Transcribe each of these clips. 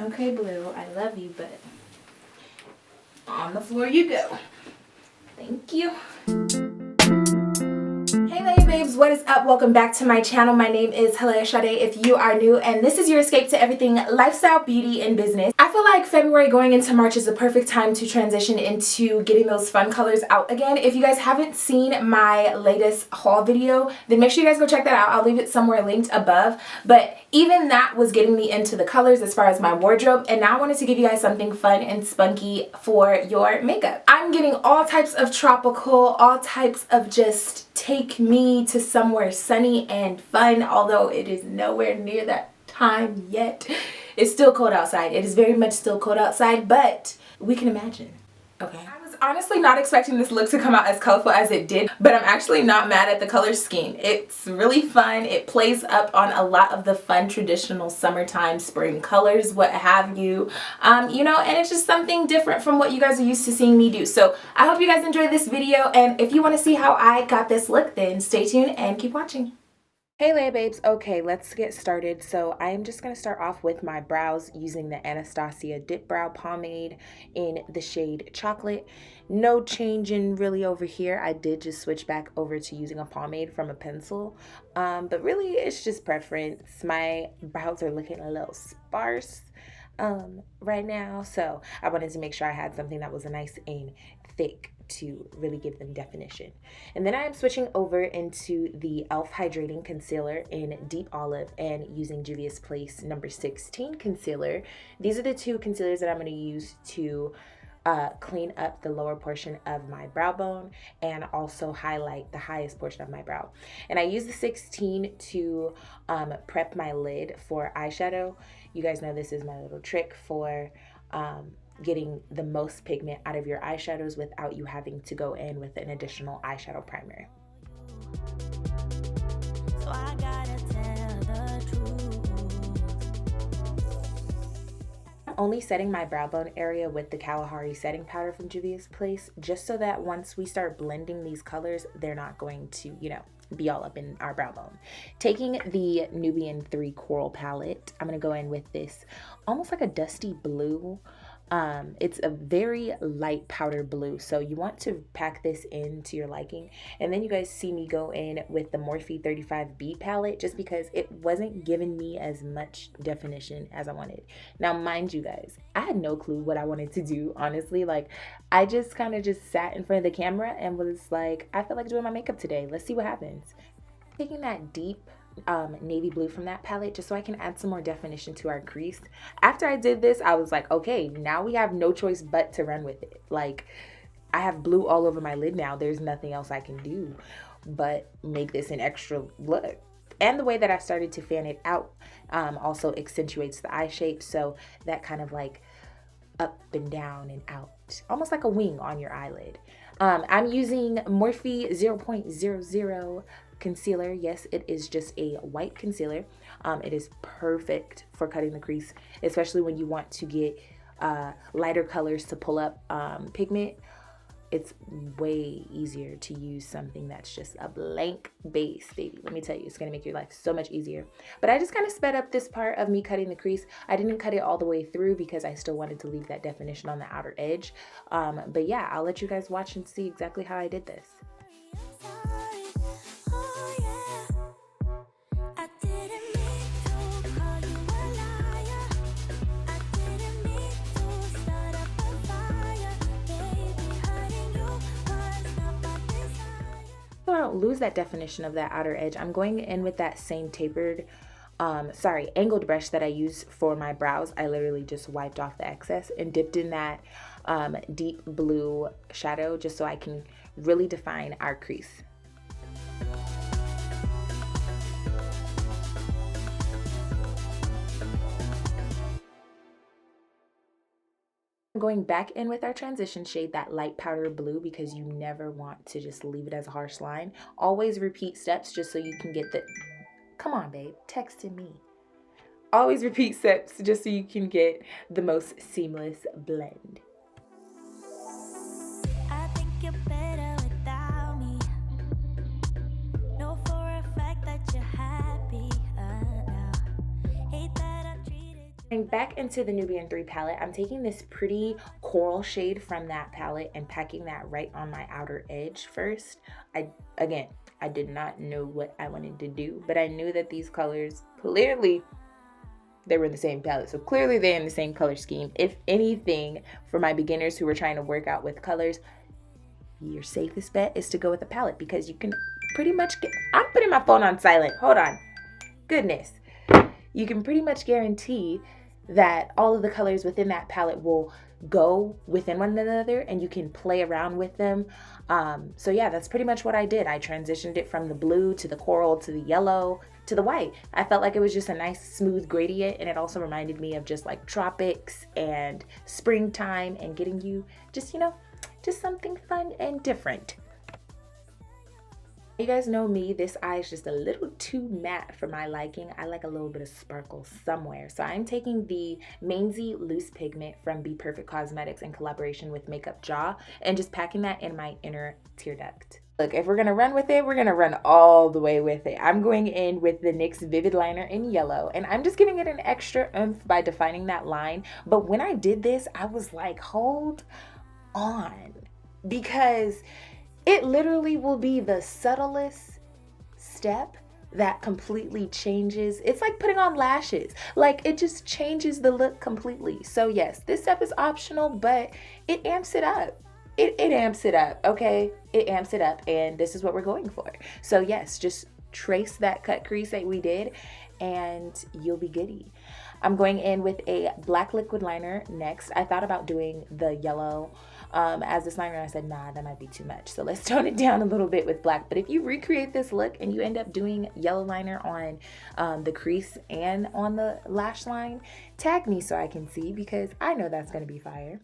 Okay, Blue, I love you, but on the floor you go. Thank you. Hey LayahBabes, what is up? Welcome back to my channel. My name is HallayahSade if you are new, and this is your escape to everything lifestyle, beauty, and business. I feel like February going into March is the perfect time to transition into getting those fun colors out again. If you guys haven't seen my latest haul video, then make sure you guys go check that out. I'll leave it somewhere linked above. But even that was getting me into the colors as far as my wardrobe, and now I wanted to give you guys something fun and spunky for your makeup. I'm getting all types of tropical, all types of just take me to somewhere sunny and fun, although it is nowhere near that time yet. It's still cold outside. It is very much still cold outside, but we can imagine. Okay. I was honestly not expecting this look to come out as colorful as it did, but I'm actually not mad at the color scheme. It's really fun. It plays up on a lot of the fun traditional summertime spring colors, what have you. You know, and it's just something different from what you guys are used to seeing me do. So I hope you guys enjoyed this video, and if you want to see how I got this look, then stay tuned and keep watching. Hey LayahBabes, okay, let's get started. So I am just going to start off with my brows using the Anastasia Dip Brow Pomade in the shade Chocolate. No changing really over here. I did just switch back over to using a pomade from a pencil, but really it's just preference. My brows are looking a little sparse right now, so I wanted to make sure I had something that was nice and thick to really give them definition. And then I am switching over into the e.l.f. Hydrating Concealer in Deep Olive and using Juvia's Place number 16 concealer. These are the two concealers that I'm going to use to clean up the lower portion of my brow bone and also highlight the highest portion of my brow. And I use the 16 to prep my lid for eyeshadow. You guys know this is my little trick for getting the most pigment out of your eyeshadows without you having to go in with an additional eyeshadow primer. So I gotta tell the truth. I'm only setting my brow bone area with the Kalahari setting powder from Juvia's Place, just so that once we start blending these colors, they're not going to, you know, be all up in our brow bone. Taking the Nubian 3 Coral palette, I'm gonna go in with this almost like a dusty blue. It's a very light powder blue, so you want to pack this into your liking. And then you guys see me go in with the Morphe 35B palette just because it wasn't giving me as much definition as I wanted. Now mind you guys, I had no clue what I wanted to do, honestly. Like, I just kind of just sat in front of the camera and was like, I feel like doing my makeup today. Let's see what happens. Taking that deep navy blue from that palette just so I can add some more definition to our crease. After I did this, I was like, okay, now we have no choice but to run with it. Like, I have blue all over my lid now. There's nothing else I can do but make this an extra look. And the way that I started to fan it out also accentuates the eye shape, so that kind of like up and down and out, almost like a wing on your eyelid. I'm using Morphe 0.00 concealer. Yes, it is just a white concealer. It is perfect for cutting the crease, especially when you want to get lighter colors to pull up pigment. It's way easier to use something that's just a blank base, baby. Let me tell you, it's gonna make your life so much easier. But I just kind of sped up this part of me cutting the crease. I didn't cut it all the way through because I still wanted to leave that definition on the outer edge. But yeah, I'll let you guys watch and see exactly how I did this. So I don't lose that definition of that outer edge, I'm going in with that same tapered, angled brush that I use for my brows. I literally just wiped off the excess and dipped in that deep blue shadow just so I can really define our crease. Going back in with our transition shade, that light powder blue, because you never want to just leave it as a harsh line. Always repeat steps just so you can get the, come on babe, texting me. Always repeat steps just so you can get the most seamless blend. I think you're better without me. Know for a fact that you're happy now. Hate that I treated you. Going back into the Nubian 3 palette, I'm taking this pretty coral shade from that palette and packing that right on my outer edge first. Again, I did not know what I wanted to do, but I knew that these colors, clearly they were in the same palette. So clearly they're in the same color scheme. If anything, for my beginners who are trying to work out with colors, your safest bet is to go with a palette, because you can pretty much get, I'm putting my phone on silent. Hold on. Goodness. You can pretty much guarantee that all of the colors within that palette will go within one another and you can play around with them. So yeah, that's pretty much what I did. I transitioned it from the blue to the coral to the yellow to the white. I felt like it was just a nice smooth gradient, and it also reminded me of just like tropics and springtime and getting you just, you know, just something fun and different. You guys know me, this eye is just a little too matte for my liking. I like a little bit of sparkle somewhere. So I'm taking the Mainzy Loose Pigment from Be Perfect Cosmetics in collaboration with Makeup Jaw and just packing that in my inner tear duct. Look, if we're gonna run with it, we're gonna run all the way with it. I'm going in with the NYX Vivid Liner in yellow, and I'm just giving it an extra oomph by defining that line. But when I did this, I was like, hold on, because it literally will be the subtlest step that completely changes. It's like putting on lashes. Like, it just changes the look completely. So yes, this step is optional, but it amps it up. It amps it up, okay? It amps it up, and this is what we're going for. So yes, just trace that cut crease that we did, and you'll be goody. I'm going in with a black liquid liner next. I thought about doing the yellow as this liner, and I said, nah, that might be too much. So let's tone it down a little bit with black. But if you recreate this look and you end up doing yellow liner on the crease and on the lash line, tag me so I can see, because I know that's going to be fire.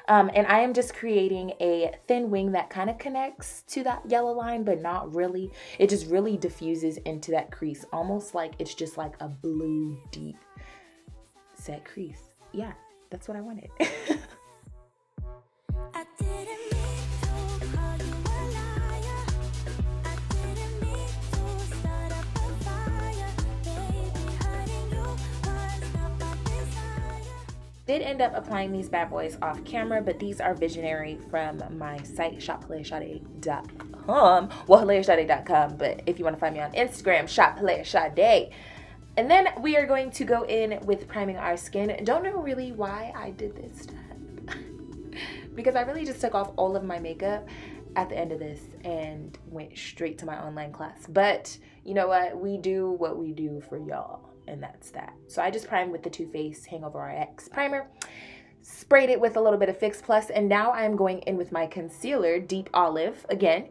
And I am just creating a thin wing that kind of connects to that yellow line, but not really. It just really diffuses into that crease, almost like it's just like a blue deep set crease. Yeah, that's what I wanted. I didn't mean to call you a liar. I didn't mean to start up a fire. Baby, hurting you was not my desire. Did end up applying these bad boys off camera, but these are visionary from my site, shopHallayahSade.com. Well, HallayahSade.com, but if you want to find me on Instagram, shopHallayahSade. And then we are going to go in with priming our skin. Don't know really why I did this step. Because I really just took off all of my makeup at the end of this and went straight to my online class. But you know what? We do what we do for y'all, and that's that. So I just primed with the Too Faced Hangover RX primer, sprayed it with a little bit of Fix Plus, and now I'm going in with my concealer, Deep Olive. Again,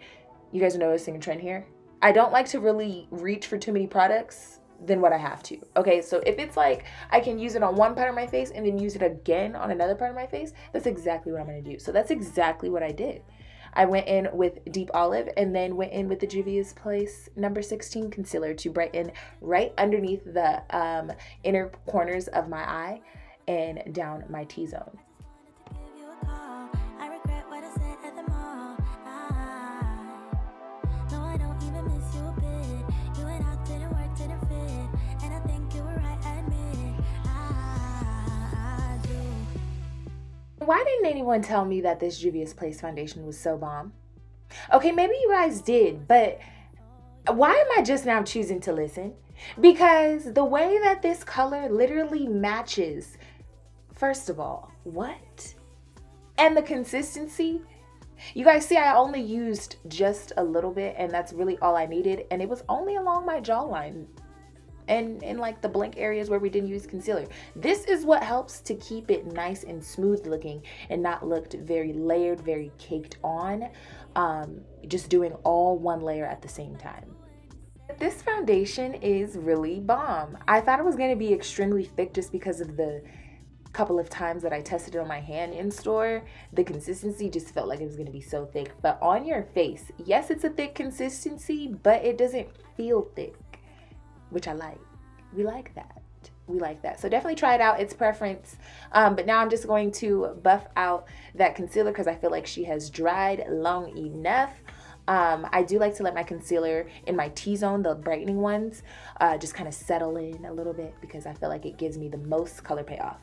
you guys are noticing a trend here. I don't like to really reach for too many products than what I have to. Okay, so if it's like I can use it on one part of my face and then use it again on another part of my face, that's exactly what I'm gonna do. So that's exactly what I did. I went in with Deep Olive and then went in with the Juvia's Place number 16 concealer to brighten right underneath the inner corners of my eye and down my T-zone. Give you a call. I regret what I said at the mall. No, I don't even miss you a bit. You and I didn't work, didn't fit. And I think you were right, I admit. I do. Why didn't anyone tell me that this Juvia's Place foundation was so bomb? Okay, maybe you guys did, but why am I just now choosing to listen? Because the way that this color literally matches, first of all, what? And the consistency. You guys see, I only used just a little bit, and that's really all I needed. And it was only along my jawline and in like the blank areas where we didn't use concealer. This is what helps to keep it nice and smooth looking and not looked very layered, very caked on. Just doing all one layer at the same time. This foundation is really bomb. I thought it was going to be extremely thick just because of the couple of times that I tested it on my hand in store. The consistency just felt like it was going to be so thick. But on your face, yes, it's a thick consistency, but it doesn't feel thick, which I like. We like that. We like that. So definitely try it out. It's preference. But now I'm just going to buff out that concealer because I feel like she has dried long enough. I do like to let my concealer in my T-zone, the brightening ones, just kind of settle in a little bit because I feel like it gives me the most color payoff.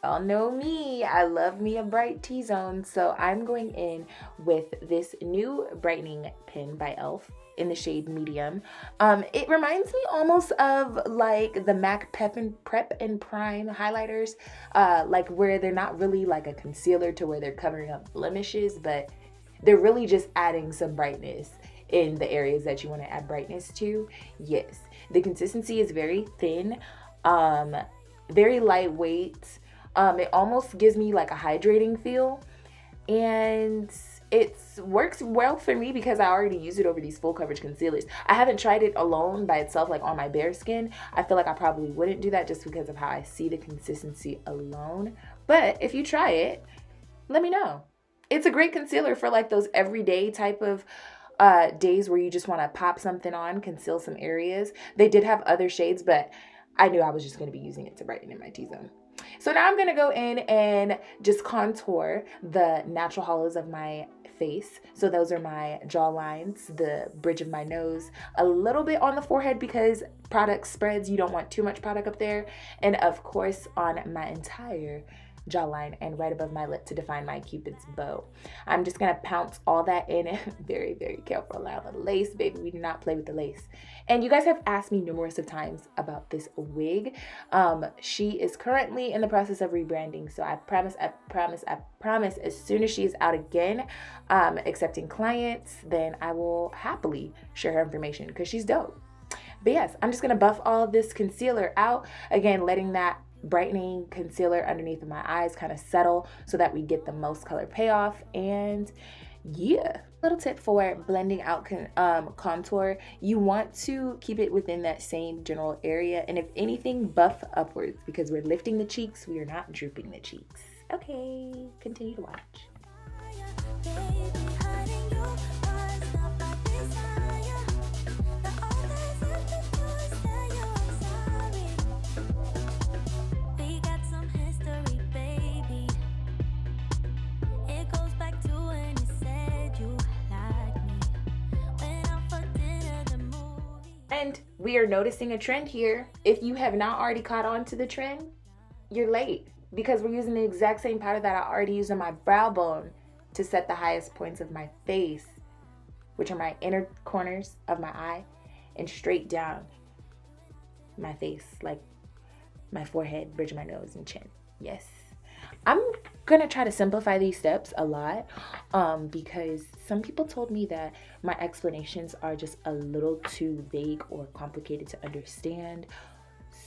Y'all know me, I love me a bright T-zone, so I'm going in with this new brightening pen by e.l.f. in the shade medium. It reminds me almost of like the MAC Prep and Prime highlighters, like where they're not really like a concealer to where they're covering up blemishes, but they're really just adding some brightness in the areas that you want to add brightness to. Yes, the consistency is very thin, very lightweight. It almost gives me like a hydrating feel, and it works well for me because I already use it over these full coverage concealers. I haven't tried it alone by itself, like on my bare skin. I feel like I probably wouldn't do that just because of how I see the consistency alone. But if you try it, let me know. It's a great concealer for like those everyday type of days where you just want to pop something on, conceal some areas. They did have other shades, but I knew I was just going to be using it to brighten in my T-zone. So now I'm going to go in and just contour the natural hollows of my face. So those are my jaw lines, the bridge of my nose, a little bit on the forehead because product spreads. You don't want too much product up there. And of course on my entire jawline and right above my lip to define my Cupid's bow. I'm just gonna pounce all that in. Very, very careful around the lace, baby. We do not play with the lace. And you guys have asked me numerous of times about this wig. She is currently in the process of rebranding, so I promise as soon as she is out again, accepting clients, then I will happily share her information because she's dope. But yes, I'm just gonna buff all of this concealer out, again letting that brightening concealer underneath of my eyes kind of settle so that we get the most color payoff. And yeah, little tip for blending out contour, you want to keep it within that same general area, and if anything, buff upwards because we're lifting the cheeks, we are not drooping the cheeks. Okay, continue to watch. And we are noticing a trend here. If you have not already caught on to the trend, you're late because we're using the exact same powder that I already used on my brow bone to set the highest points of my face, which are my inner corners of my eye and straight down my face, like my forehead, bridge of my nose, and chin. Yes. I'm gonna try to simplify these steps a lot because some people told me that my explanations are just a little too vague or complicated to understand.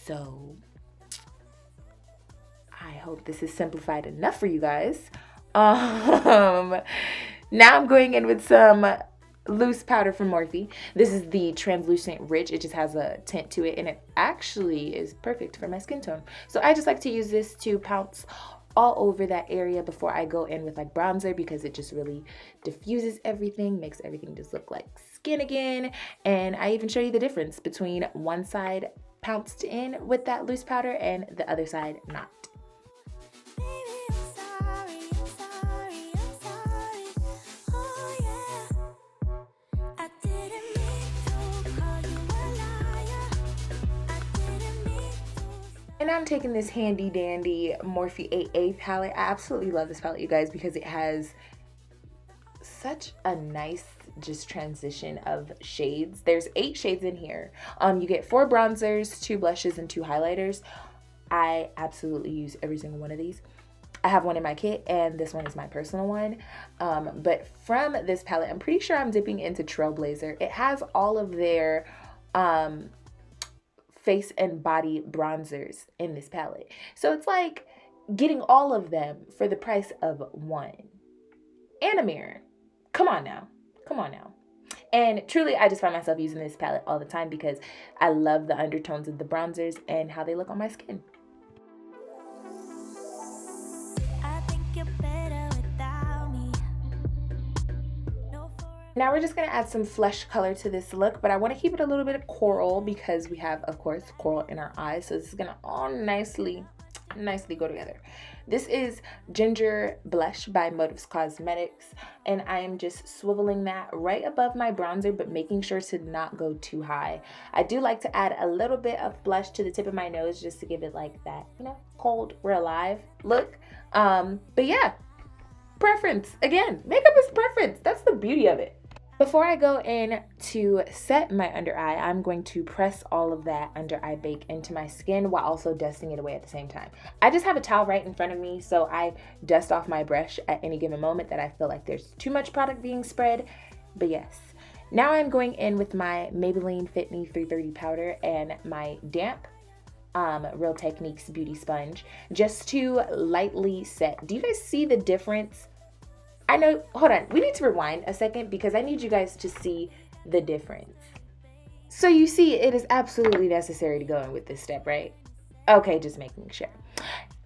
So I hope this is simplified enough for you guys. Now I'm going in with some loose powder from Morphe. This is the translucent rich. It just has a tint to it and it actually is perfect for my skin tone. So I just like to use this to pounce all over that area before I go in with like bronzer because it just really diffuses everything, makes everything just look like skin again. And I even show you the difference between one side pounced in with that loose powder and the other side not. And I'm taking this handy dandy Morphe 8A palette. I absolutely love this palette, you guys, because it has such a nice just transition of shades. There's 8 shades in here. You get 4 bronzers, 2 blushes, and 2 highlighters. I absolutely use every single one of these. I have one in my kit, and this one is my personal one. But from this palette, I'm pretty sure I'm dipping into Trailblazer. It has all of their face and body bronzers in this palette. So it's like getting all of them for the price of one. And a mirror. Come on now. Come on now. And truly, I just find myself using this palette all the time because I love the undertones of the bronzers and how they look on my skin. I think you're better without me. No for Now we're just going to add some flesh color to this look, but I want to keep it a little bit of coral because we have, of course, coral in our eyes. So this is going to all nicely go together. This is Ginger Blush by Motives Cosmetics, and I am just swiveling that right above my bronzer, but making sure to not go too high. I do like to add a little bit of blush to the tip of my nose just to give it like that, you know, cold, we're alive look. But yeah, preference. Again, makeup is preference. That's the beauty of it. Before I go in to set my under eye, I'm going to press all of that under eye bake into my skin while also dusting it away at the same time. I just have a towel right in front of me, so I dust off my brush at any given moment that I feel like there's too much product being spread. But yes, now I'm going in with my Maybelline Fit Me 330 powder and my damp Real Techniques beauty sponge just to lightly set. Do you guys see the difference? I know, hold on, we need to rewind a second because I need you guys to see the difference. So you see, it is absolutely necessary to go in with this step, right? Okay, just making sure.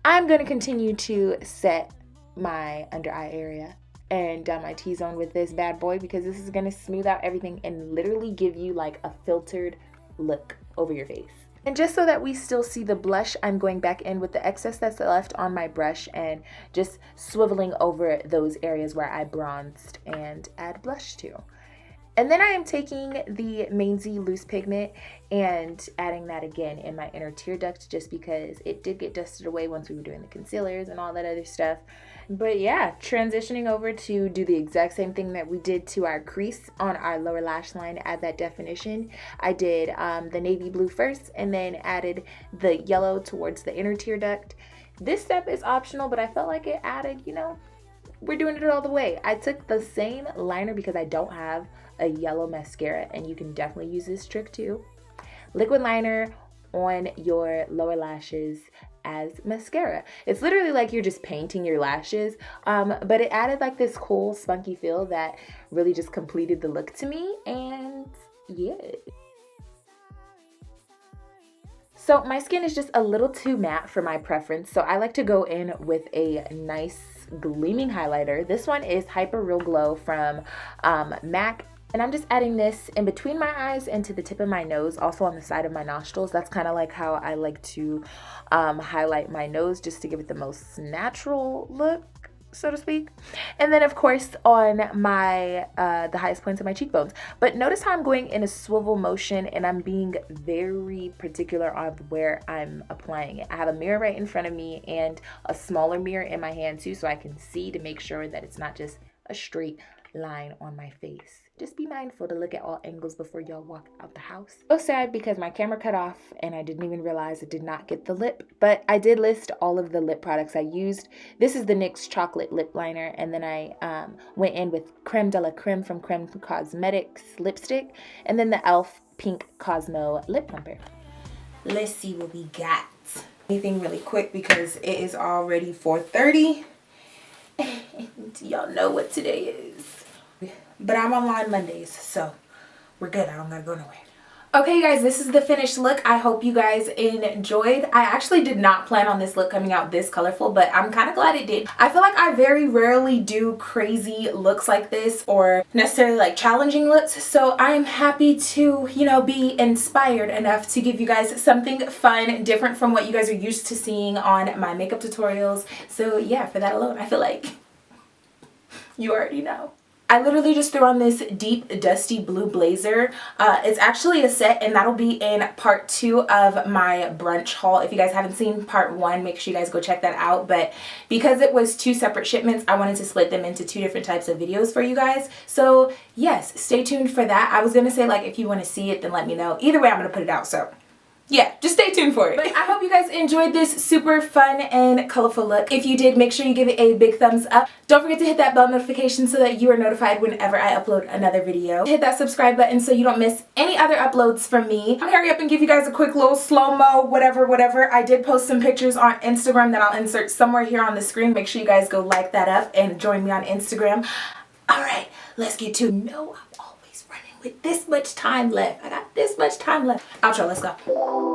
I'm going to continue to set my under eye area and down my T-zone with this bad boy because this is going to smooth out everything and literally give you like a filtered look over your face. And just so that we still see the blush, I'm going back in with the excess that's left on my brush and just swiveling over those areas where I bronzed and add blush to. And then I am taking the Mainzy loose pigment and adding that again in my inner tear duct just because it did get dusted away once we were doing the concealers and all that other stuff. But yeah, transitioning over to do the exact same thing that we did to our crease on our lower lash line, add that definition. I did the navy blue first and then added the yellow towards the inner tear duct. This step is optional, but I felt like it added, you know, we're doing it all the way. I took the same liner because I don't have a yellow mascara, and you can definitely use this trick too. Liquid liner on your lower lashes as mascara. It's literally like you're just painting your lashes, but it added like this cool spunky feel that really just completed the look to me, and yeah. So my skin is just a little too matte for my preference, so I like to go in with a nice gleaming highlighter. This one is Hyper Real Glow from MAC. And I'm just adding this in between my eyes and to the tip of my nose, also on the side of my nostrils. That's kind of like how I like to highlight my nose, just to give it the most natural look, so to speak. And then of course on my the highest points of my cheekbones. But notice how I'm going in a swivel motion and I'm being very particular on where I'm applying it. I have a mirror right in front of me and a smaller mirror in my hand too, so I can see to make sure that it's not just a straight line on my face. Just be mindful to look at all angles before y'all walk out the house. So sad because my camera cut off and I didn't even realize it did not get the lip, but I did list all of the lip products I used. This is the NYX Chocolate Lip Liner, and then I went in with Creme de la Creme from Creme Cosmetics lipstick, and then the e.l.f. Pink Cosmo Lip Plumper. Let's see what we got. Anything really quick because it is already 4:30. And y'all know what today is. But I'm online Mondays, so we're good. I don't gotta go nowhere. Okay, guys, this is the finished look. I hope you guys enjoyed. I actually did not plan on this look coming out this colorful, but I'm kind of glad it did. I feel like I very rarely do crazy looks like this or necessarily like challenging looks, so I'm happy to, you know, be inspired enough to give you guys something fun, different from what you guys are used to seeing on my makeup tutorials. So yeah, for that alone, I feel like you already know. I literally just threw on this deep dusty blue blazer. It's actually a set, and that'll be in part 2 of my brunch haul. If you guys haven't seen part 1, make sure you guys go check that out. But because it was 2 separate shipments, I wanted to split them into 2 different types of videos for you guys. So yes, stay tuned for that. I was gonna say, like, if you want to see it, then let me know. Either way, I'm gonna put it out, so yeah, just stay tuned for it. But I hope you guys enjoyed this super fun and colorful look. If you did, make sure you give it a big thumbs up. Don't forget to hit that bell notification so that you are notified whenever I upload another video. Hit that subscribe button so you don't miss any other uploads from me. I'll hurry up and give you guys a quick little slow-mo, whatever. I did post some pictures on Instagram that I'll insert somewhere here on the screen. Make sure you guys go like that up and join me on Instagram. All right, let's get to No, I'm always running with with this much time left. I got this much time left. Outro, let's go.